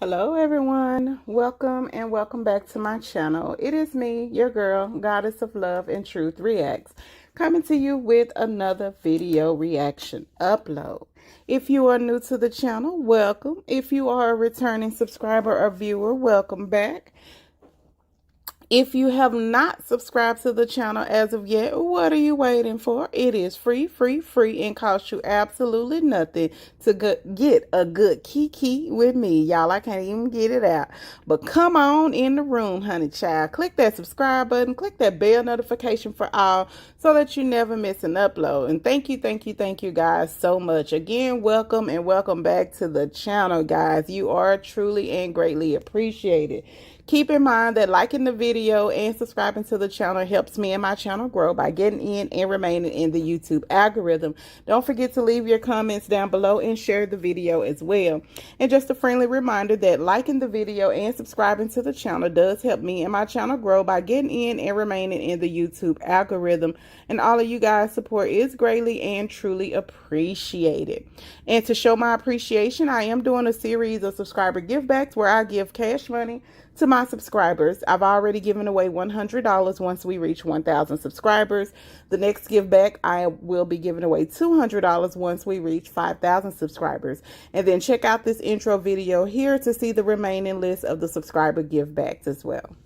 Hello everyone, welcome and welcome back to my channel. It is me, your girl, Goddess of Love and Truth Reacts, coming to you with another video reaction upload. If you are new to the channel, welcome. If you are a returning subscriber or viewer, welcome back. If you have not subscribed to the channel as of yet, what are you waiting for? It is free, and costs you absolutely nothing to get a good kiki with me. Y'all, I can't even get it out. But come on in the room, honey child. Click that subscribe button. Click that bell notification for all so that you never miss an upload. And thank you guys so much. Again, welcome and welcome back to the channel, guys. You are truly and greatly appreciated. Keep in mind that liking the video and subscribing to the channel helps me and my channel grow by getting in and remaining in the YouTube algorithm. Don't forget to leave your comments down below and share the video as well. And just a friendly reminder that liking the video and subscribing to the channel does help me and my channel grow by getting in and remaining in the YouTube algorithm. And all of you guys' support is greatly and truly appreciated. And to show my appreciation, I am doing a series of subscriber give backs where I give cash money to my subscribers. I've already given away $100 once we reach 1,000 subscribers. The next give back, I will be giving away $200 once we reach 5,000 subscribers. And then check out this intro video here to see the remaining list of the subscriber give backs as well.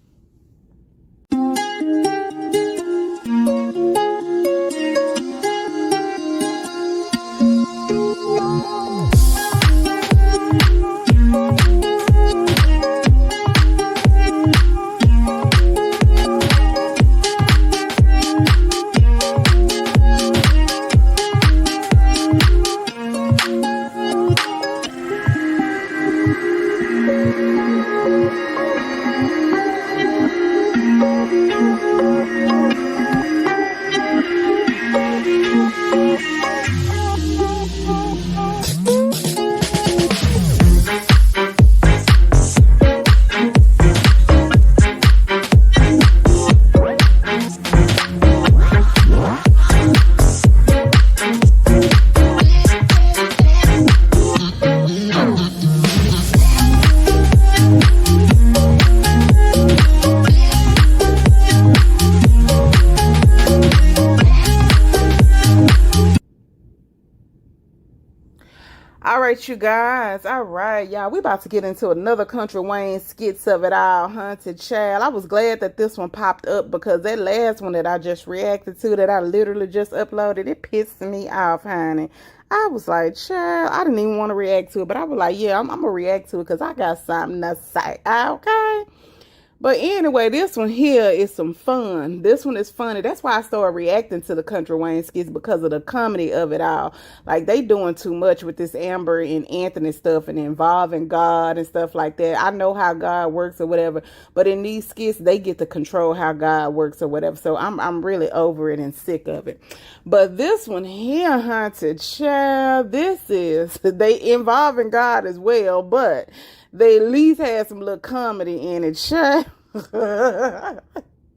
All right, you guys. All right, y'all. We about to get into another Country Wayne skits of it all, Haunted Child. I was glad that this one popped up because that last one that I just reacted to, that I literally just uploaded, it pissed me off, honey. I was like, child, I didn't even want to react to it, but I was like, yeah, I'm going to react to it because I got something to say, okay? But anyway, this one here is some fun. This one is funny. That's why I started reacting to the Country Wayne skits, because of the comedy of it all. Like, they doing too much with this Amber and Anthony stuff and involving God and stuff like that. I know how God works or whatever, but in these skits, they get to control how God works or whatever. So I'm really over it and sick of it. But this one here, Haunted Child, this is, they involving God as well, but they at least had some little comedy in it, child.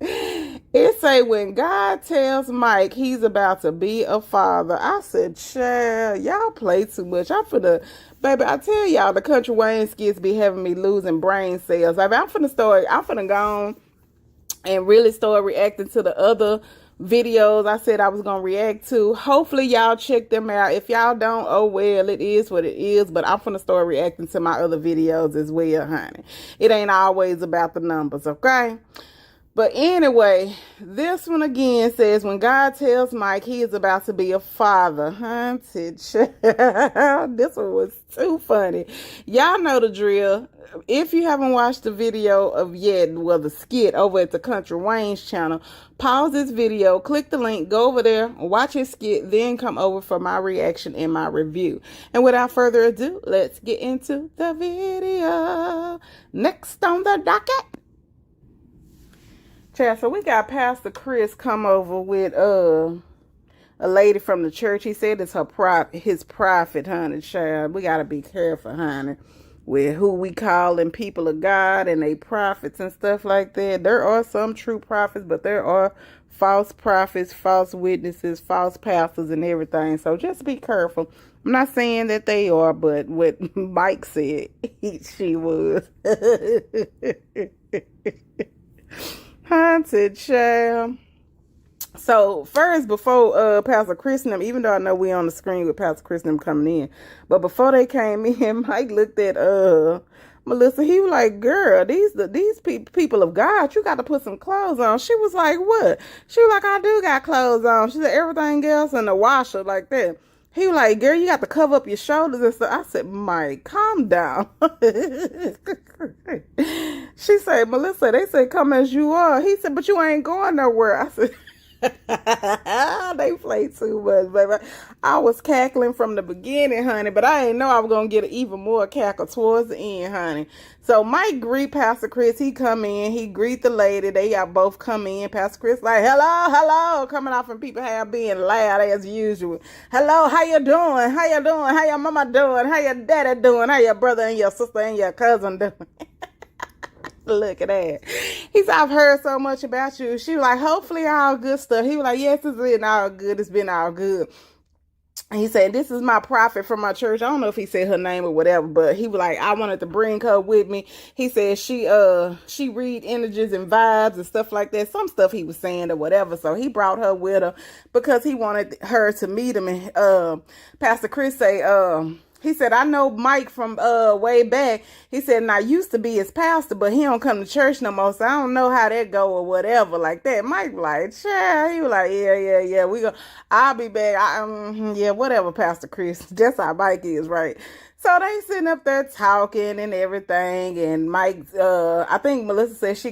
It say when God tells Mike he's about to be a father. I said, child, y'all play too much. Baby, I tell y'all, the Country Wayne skits be having me losing brain cells. Baby, I'm finna go on and really start reacting to the other videos I said I was gonna react to. Hopefully y'all check them out. If y'all don't, oh well, it is what it is. But I'm gonna start reacting to my other videos as well, honey. It ain't always about the numbers, okay? But anyway, this one again says when God tells Mike he is about to be a father. Haunted Child. This one was too funny. Y'all know the drill. If you haven't watched the video of yet, well, the skit over at the Country Wayne's channel, pause this video, click the link, go over there, watch his skit, then come over for my reaction and my review. And without further ado, let's get into the video. Next on the docket. Child, so we got Pastor Chris come over with a lady from the church. He said it's his prophet, honey, child. We got to be careful, honey, with who we calling people of God and they prophets and stuff like that. There are some true prophets, but there are false prophets, false witnesses, false pastors and everything. So just be careful. I'm not saying that they are, but what Mike said, she was. Haunted child. So first, before Pastor Chris and them, even though I know we on the screen with Pastor Chris and them coming in, but before they came in, Mike looked at Melissa. He was like, "Girl, these people of God, you got to put some clothes on." She was like, "What?" She was like, "I do got clothes on." She said, "Everything else in the washer like that." He was like, "Girl, you got to cover up your shoulders and stuff." I said, "Mike, calm down." She said, "Melissa, they said come as you are." He said, "But you ain't going nowhere." I said, they play too much, baby. I was cackling from the beginning, honey, but I didn't know I was gonna get even more cackle towards the end, honey. So Mike greet Pastor Chris. He come in, he greet the lady. They got both come in. Pastor Chris like, "Hello, hello," coming off, and people have being loud as usual. "Hello, how you doing? How you doing? How your mama doing? How your daddy doing? How your brother and your sister and your cousin doing?" Look at that. He said, "I've heard so much about you." She was like, "Hopefully all good stuff." He was like, "Yes, it's been all good. It's been all good." And he said, "This is my prophet from my church." I don't know if he said her name or whatever, but he was like, "I wanted to bring her with me." He said she read energies and vibes and stuff like that. Some stuff he was saying or whatever. So he brought her with her because he wanted her to meet him. And Pastor Chris say, he said, "I know Mike from way back." He said, "And I used to be his pastor, but he don't come to church no more, so I don't know how that go or whatever like that." Mike like, "Yeah." He was like, yeah. I'll be back. Yeah, whatever, Pastor Chris. That's how Mike is, right? So they sitting up there talking and everything, and Mike, I think Melissa said she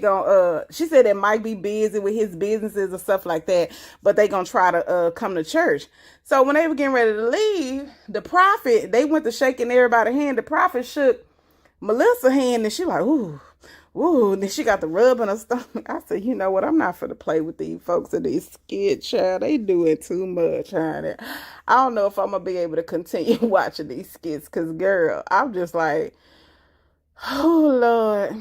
said that Mike be busy with his businesses and stuff like that, but they gonna try to come to church. So when they were getting ready to leave, the prophet, they went to shaking everybody's hand. The prophet shook Melissa's hand, and she like, "Ooh, ooh." And then she got the rub in her stomach. I said, "You know what? I'm not finna play with these folks and these skits, child. They doing too much, honey. I don't know if I'm gonna be able to continue watching these skits, cause girl, I'm just like, oh Lord."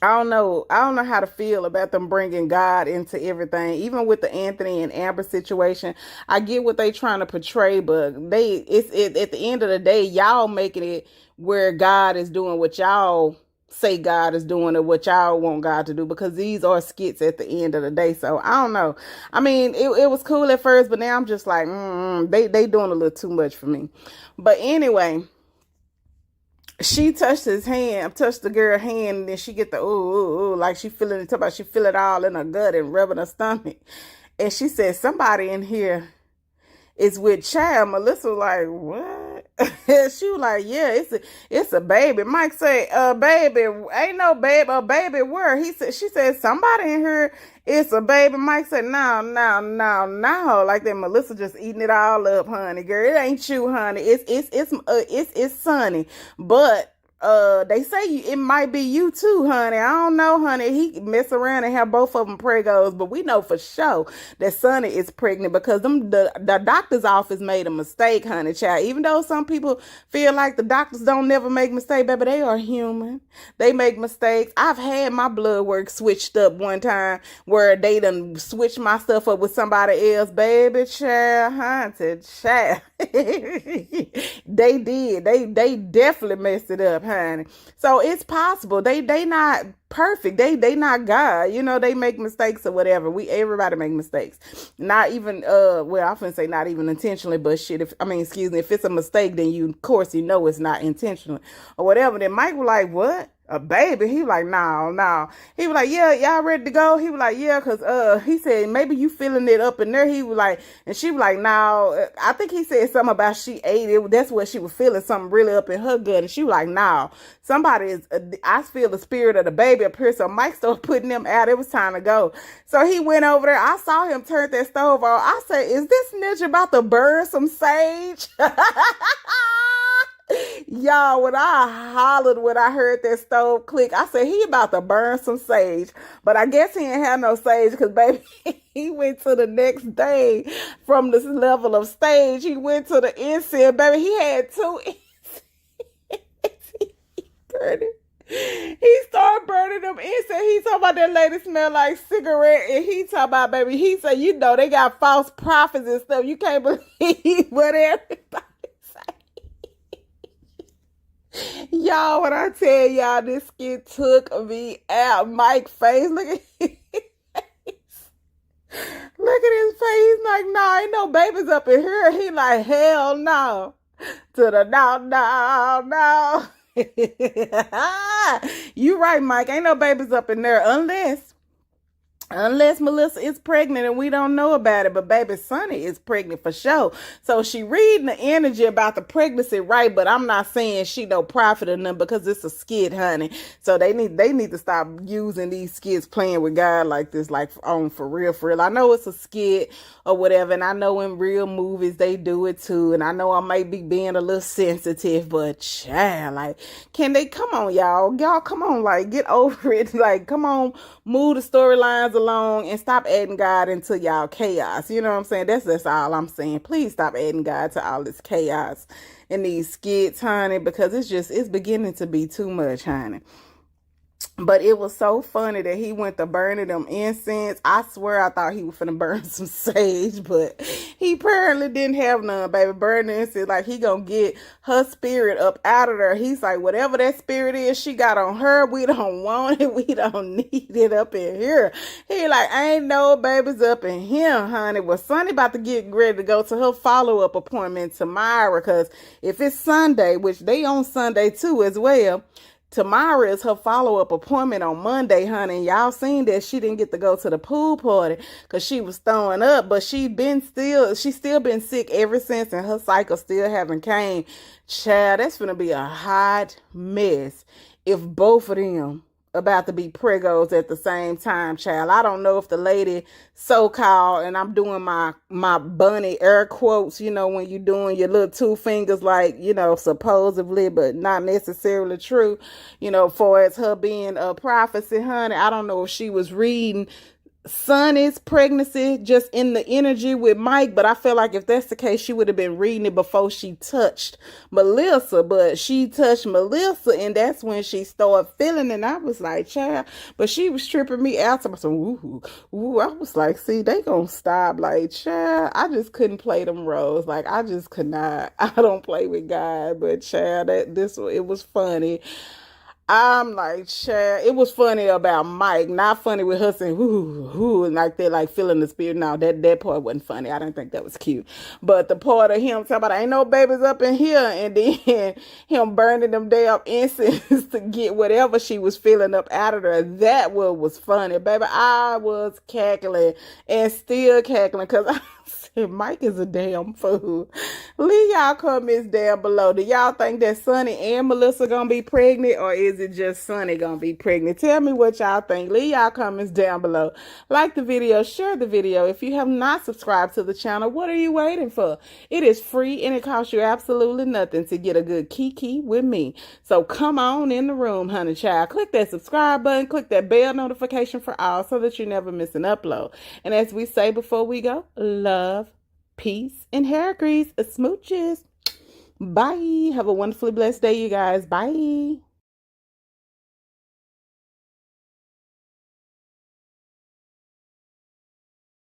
I don't know. I don't know how to feel about them bringing God into everything, even with the Anthony and Amber situation. I get what they trying to portray, but at the end of the day, y'all making it where God is doing what y'all say God is doing or what y'all want God to do, because these are skits at the end of the day. So I don't know. I mean, it was cool at first, but now I'm just like, they doing a little too much for me. But anyway, she touched the girl's hand, and then she get the ooh, like she feeling it, about she feel it all in her gut and rubbing her stomach. And she said, "Somebody in here is with child." Melissa was like, "What?" She was like, "Yeah, it's a baby." Mike said, "Baby, ain't no baby. A baby where?" She said, "Somebody in here is a baby." Mike said, "No. Like that." Melissa just eating it all up, honey. Girl, it ain't you, honey. It's Sonny. But they say it might be you too, honey. I don't know, honey. He mess around and have both of them pregos, but we know for sure that Sonny is pregnant because the doctor's office made a mistake, honey, child. Even though some people feel like the doctors don't never make mistakes, baby, they are human. They make mistakes. I've had my blood work switched up one time where they done switched my stuff up with somebody else, baby, child, haunted, child. They did. They definitely messed it up, honey. So it's possible. They not perfect. They not God. You know, they make mistakes or whatever. Everybody make mistakes. Not even well, I often say not even intentionally, but shit, if it's a mistake, then of course you know it's not intentional or whatever. Then Mike was like, "What? A baby?" He was like, no. He was like, "Yeah, y'all ready to go?" He was like, "Yeah," because he said, "Maybe you feeling it up in there." He was like, and she was like, "No." I think he said something about she ate it. That's what she was feeling, something really up in her gut. And she was like, "No, somebody is, I feel the spirit of the baby up here." So Mike started putting them out. It was time to go. So he went over there. I saw him turn that stove on. I said, "Is this ninja about to burn some sage?" Y'all, when I hollered when I heard that stove click, I said, he about to burn some sage. But I guess he ain't have no sage because, baby, he went to the next day from this level of stage. He went to the incense, baby. He had 2 incense. He started burning them incense. He talking about that lady smell like cigarette, and he talking about, baby, he said, you know, they got false prophets and stuff. You can't believe what everybody say. Y'all, when I tell y'all this skit took me out, Mike face, look at his face. Look at his face. He's like, nah, ain't no babies up in here. He like, hell no. To the no. You right, Mike. Ain't no babies up in there unless Melissa is pregnant and we don't know about it. But baby Sonny is pregnant for sure. So she reading the energy about the pregnancy, right? But I'm not saying she no prophet or nothing, because it's a skit, honey. So they need to stop using these skits playing with God like this, like on for real. I know it's a skit or whatever, and I know in real movies they do it too. And I know I might be being a little sensitive, but child, like, can they come on, y'all? Y'all come on, like, get over it. Like, come on, move the storylines along and stop adding God into y'all chaos. You know what I'm saying? That's all I'm saying. Please stop adding God to all this chaos and these skits, honey, because it's beginning to be too much, honey. But it was so funny that he went to burning them incense. I swear I thought he was finna burn some sage, but he apparently didn't have none, baby. Burning incense, like he gonna get her spirit up out of there. He's like, whatever that spirit is she got on her, we don't want it. We don't need it up in here. He like, ain't no babies up in here, honey. Well, Sonny about to get ready to go to her follow-up appointment tomorrow, because if it's Sunday, which they on Sunday too as well, tomorrow is her follow-up appointment on Monday, honey. And y'all seen that she didn't get to go to the pool party because she was throwing up, but she's still been sick ever since, and her cycle still haven't came. Child, that's gonna be a hot mess if both of them about to be pregos at the same time, child. I don't know if the lady so-called, and I'm doing my bunny air quotes, you know, when you're doing your little two fingers, like, you know, supposedly, but not necessarily true, you know, for as her being a prophecy, honey. I don't know if she was reading Sonny's pregnancy just in the energy with Mike, but I feel like if that's the case, she would have been reading it before she touched Melissa. But she touched Melissa, and that's when she started feeling it. And I was like, child, but she was tripping me out. So I was like, ooh. I was like, see, they gonna stop. Like, child, I just couldn't play them roles. Like, I just could not. I don't play with God, but child, it was funny. I'm like, child, it was funny about Mike, not funny with her saying, whoo, and like they're like feeling the spirit. No, that part wasn't funny. I didn't think that was cute. But the part of him talking about, ain't no babies up in here, and then him burning them damn incense to get whatever she was feeling up out of her, that was funny, baby. I was cackling and still cackling because I said, Mike is a damn fool. Leave y'all comments down below. Do y'all think that Sonny and Melissa gonna be pregnant, or is it just Sonny gonna be pregnant? Tell me what y'all think. Leave y'all comments down below. Like the video, share the video. If you have not subscribed to the channel, what are you waiting for? It is free and it costs you absolutely nothing to get a good kiki with me. So come on in the room, honey child. Click that subscribe button, click that bell notification for all so that you never miss an upload. And as we say before we go, love, peace, and hair grease. Smooches. Bye. Have a wonderfully blessed day, you guys. Bye.